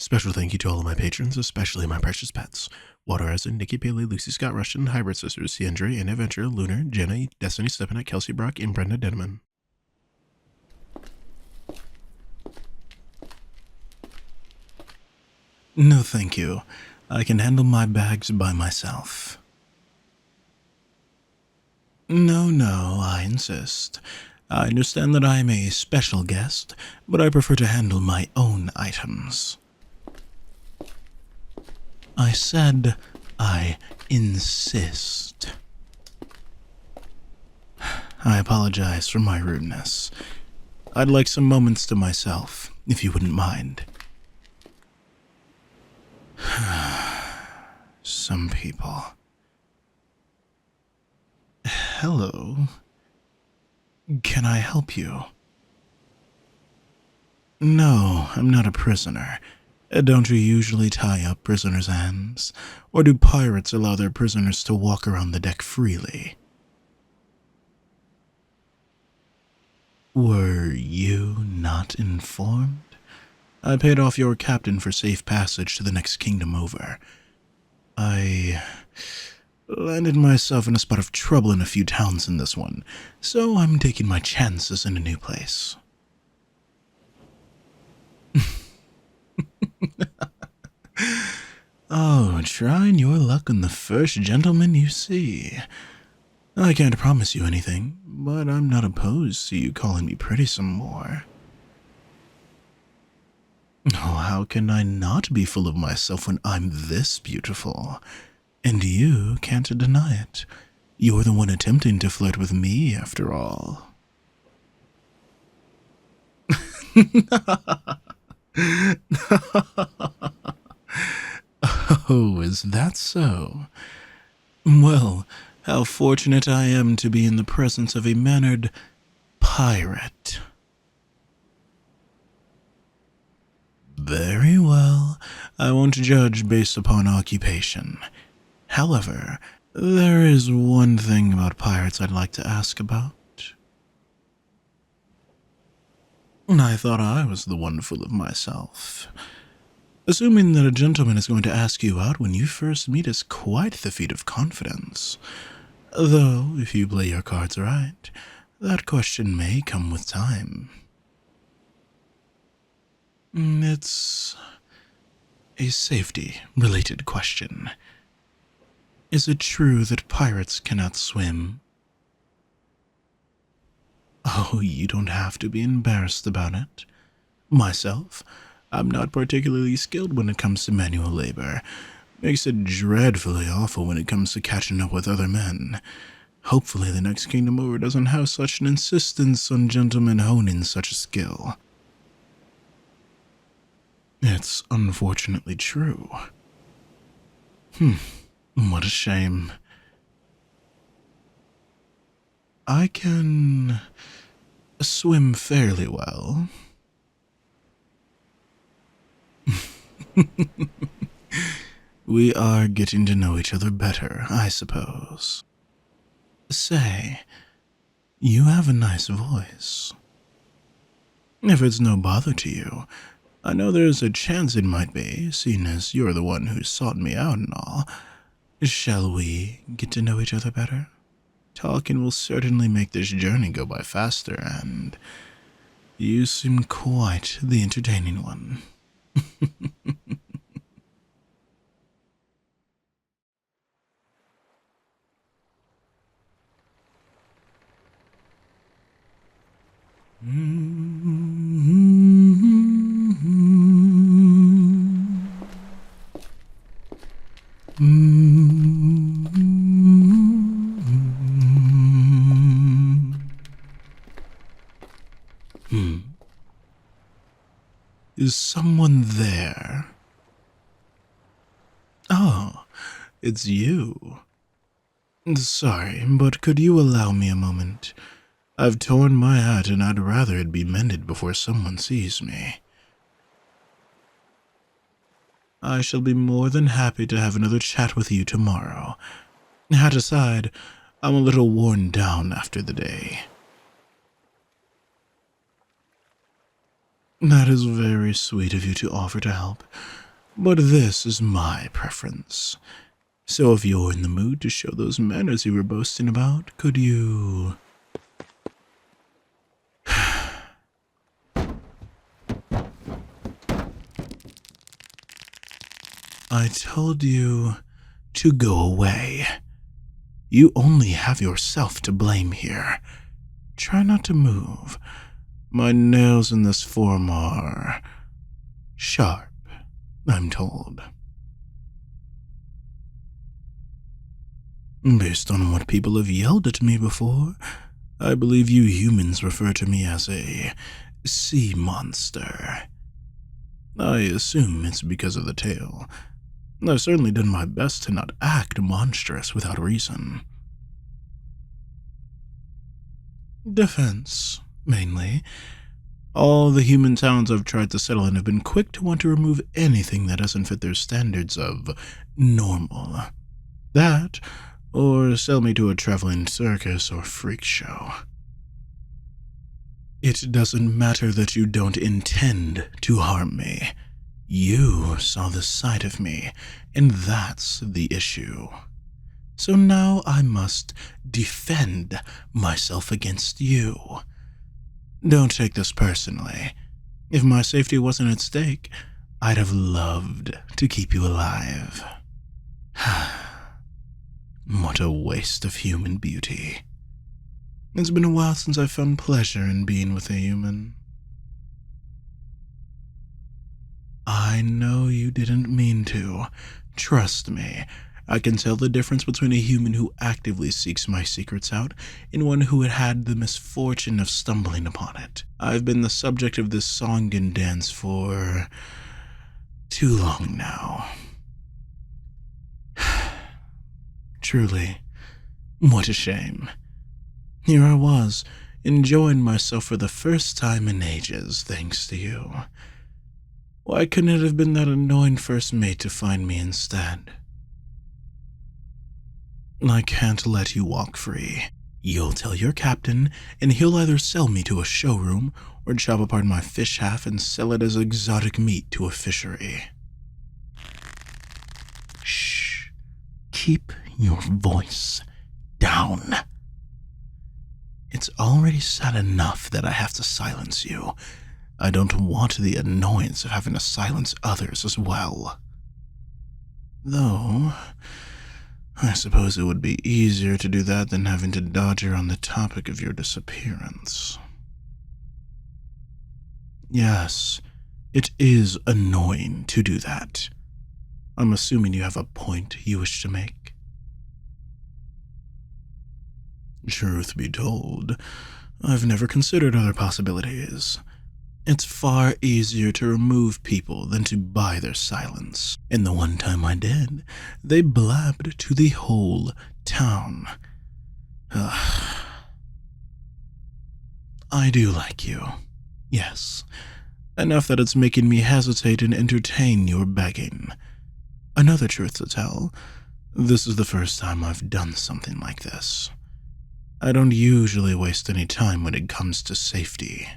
Special thank you to all of my patrons, especially my precious pets. Water Essen, Nikki Paley, Lucy Scott Rushton, Hybrid Sisters, Ciandre, Anna Ventura, Lunar, Jenna, Destiny Stepanek, Kelsey Brock, and Brenda Denman. No thank you. I can handle my bags by myself. No, I insist. I understand that I am a special guest, but I prefer to handle my own items. I said I insist. I apologize for my rudeness. I'd like some moments to myself, if you wouldn't mind. Some people. Hello. Can I help you? No, I'm not a prisoner. Don't you usually tie up prisoners' hands? Or do pirates allow their prisoners to walk around the deck freely? Were you not informed? I paid off your captain for safe passage to the next kingdom over. I landed myself in a spot of trouble in a few towns in this one, so I'm taking my chances in a new place. Oh, trying your luck on the first gentleman you see. I can't promise you anything, but I'm not opposed to you calling me pretty some more. Oh, how can I not be full of myself when I'm this beautiful? And you can't deny it. You're the one attempting to flirt with me, after all. Oh, is that so? Well, how fortunate I am to be in the presence of a mannered pirate. Very well, I won't judge based upon occupation. However, there is one thing about pirates I'd like to ask about. I thought I was the one full of myself. Assuming that a gentleman is going to ask you out when you first meet is quite the feat of confidence. Though, if you play your cards right, that question may come with time. It's a safety-related question. Is it true that pirates cannot swim? Oh, you don't have to be embarrassed about it. Myself, I'm not particularly skilled when it comes to manual labor. Makes it dreadfully awful when it comes to catching up with other men. Hopefully the next kingdom over doesn't have such an insistence on gentlemen honing such a skill. It's unfortunately true. What a shame. I can swim fairly well. We are getting to know each other better, I suppose. Say, you have a nice voice. If it's no bother to you, I know there's a chance it might be, seeing as you're the one who sought me out and all. Shall we get to know each other better? Talking will certainly make this journey go by faster, and you seem quite the entertaining one. Is someone there? Oh, it's you. Sorry, but could you allow me a moment? I've torn my hat and I'd rather it be mended before someone sees me. I shall be more than happy to have another chat with you tomorrow. Hat aside, I'm a little worn down after the day. That is very sweet of you to offer to help, but this is my preference. So if you're in the mood to show those manners you were boasting about, could you... I told you to go away. You only have yourself to blame here. Try not to move. My nails in this form are sharp, I'm told. Based on what people have yelled at me before, I believe you humans refer to me as a sea monster. I assume it's because of the tail. I've certainly done my best to not act monstrous without reason. Defense, mainly. All the human towns I've tried to settle in have been quick to want to remove anything that doesn't fit their standards of normal. That, or sell me to a traveling circus or freak show. It doesn't matter that you don't intend to harm me. You saw the sight of me, and that's the issue. So now I must defend myself against you. Don't take this personally. If my safety wasn't at stake, I'd have loved to keep you alive. What a waste of human beauty. It's been a while since I found pleasure in being with a human. I know you didn't mean to. Trust me, I can tell the difference between a human who actively seeks my secrets out and one who had the misfortune of stumbling upon it. I've been the subject of this song and dance for too long now. Truly, what a shame. Here I was, enjoying myself for the first time in ages, thanks to you. Why couldn't it have been that annoying first mate to find me instead? I can't let you walk free. You'll tell your captain, and he'll either sell me to a showroom or chop apart my fish half and sell it as exotic meat to a fishery. Shh. Keep your voice down. It's already sad enough that I have to silence you. I don't want the annoyance of having to silence others as well. Though, I suppose it would be easier to do that than having to dodge on the topic of your disappearance. Yes, it is annoying to do that. I'm assuming you have a point you wish to make. Truth be told, I've never considered other possibilities. It's far easier to remove people than to buy their silence. And the one time I did, they blabbed to the whole town. Ugh. I do like you. Yes. Enough that it's making me hesitate and entertain your begging. Another truth to tell, this is the first time I've done something like this. I don't usually waste any time when it comes to safety.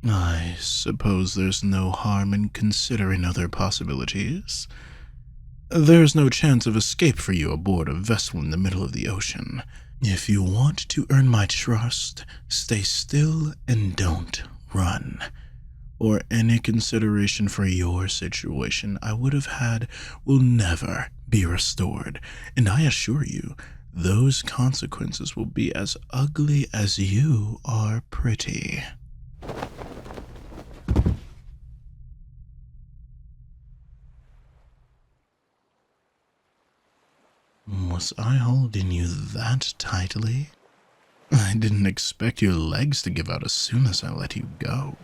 I suppose there's no harm in considering other possibilities. There's no chance of escape for you aboard a vessel in the middle of the ocean. If you want to earn my trust, stay still and don't run. Or any consideration for your situation I would have had will never be restored, and I assure you, those consequences will be as ugly as you are pretty. Was I holding you that tightly? I didn't expect your legs to give out as soon as I let you go.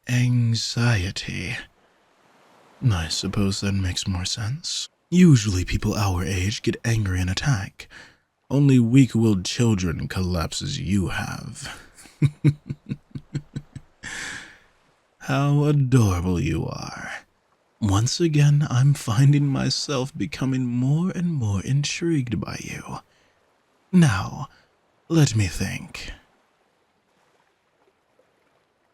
Anxiety. I suppose that makes more sense. Usually people our age get angry and attack. Only weak-willed children collapse as you have. How adorable you are. Once again, I'm finding myself becoming more and more intrigued by you. Now, Let me think.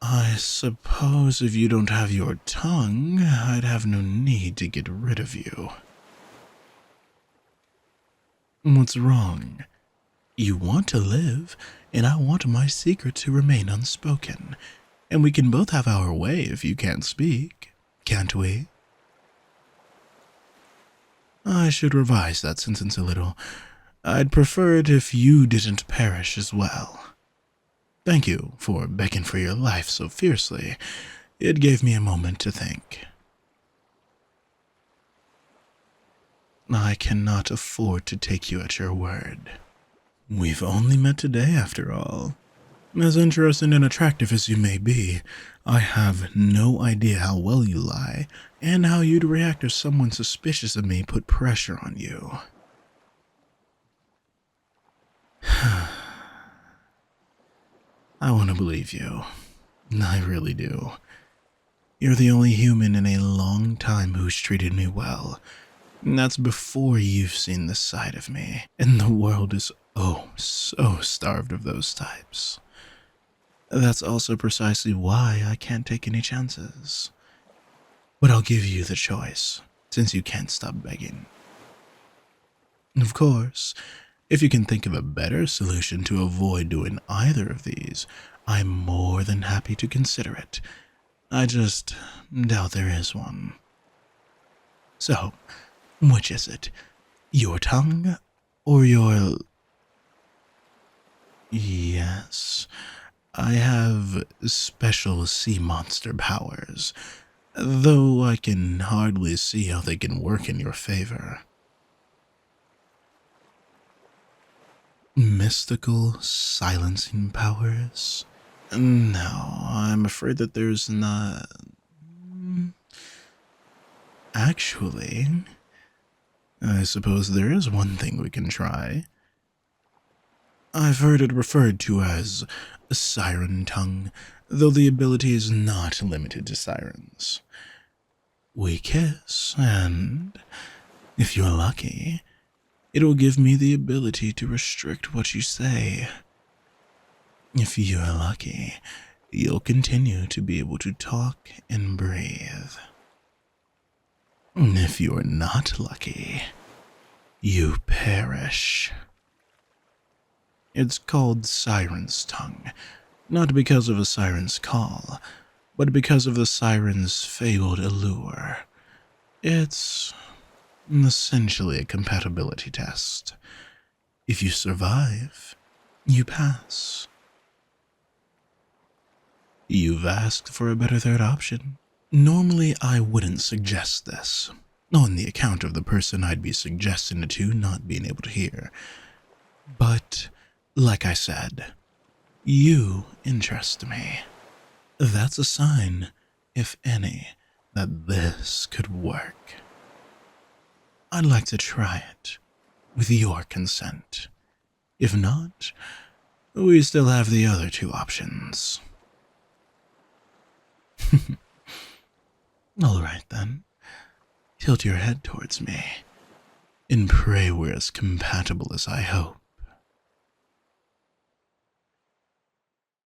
I suppose if you don't have your tongue, I'd have no need to get rid of you. What's wrong? You want to live, and I want my secret to remain unspoken, and we can both have our way if you can't speak, can't we? I should revise that sentence a little. I'd prefer it if you didn't perish as well. Thank you for begging for your life so fiercely. It gave me a moment to think. I cannot afford to take you at your word. We've only met today, after all. As interesting and attractive as you may be, I have no idea how well you lie, and how you'd react if someone suspicious of me put pressure on you. I want to believe you. I really do. You're the only human in a long time who's treated me well. And that's before you've seen this side of me. And the world is so starved of those types. That's also precisely why I can't take any chances. But I'll give you the choice, since you can't stop begging. Of course, if you can think of a better solution to avoid doing either of these, I'm more than happy to consider it. I just doubt there is one. So, which is it? Your tongue or your... Yes, I have special sea monster powers, though I can hardly see how they can work in your favor. Mystical silencing powers? No, I'm afraid that there's not... Actually, I suppose there is one thing we can try. I've heard it referred to as a siren tongue, though the ability is not limited to sirens. We kiss, and if you're lucky, it will give me the ability to restrict what you say. If you're lucky, you'll continue to be able to talk and breathe. And if you're not lucky, you perish. It's called Siren's Tongue, not because of a siren's call, but because of the siren's fabled allure. It's essentially a compatibility test. If you survive, you pass. You've asked for a better third option. Normally, I wouldn't suggest this, on the account of the person I'd be suggesting it to not being able to hear. But, like I said, you interest me. That's a sign, if any, that this could work. I'd like to try it, with your consent. If not, we still have the other two options. All right, then. Tilt your head towards me, and pray we're as compatible as I hope.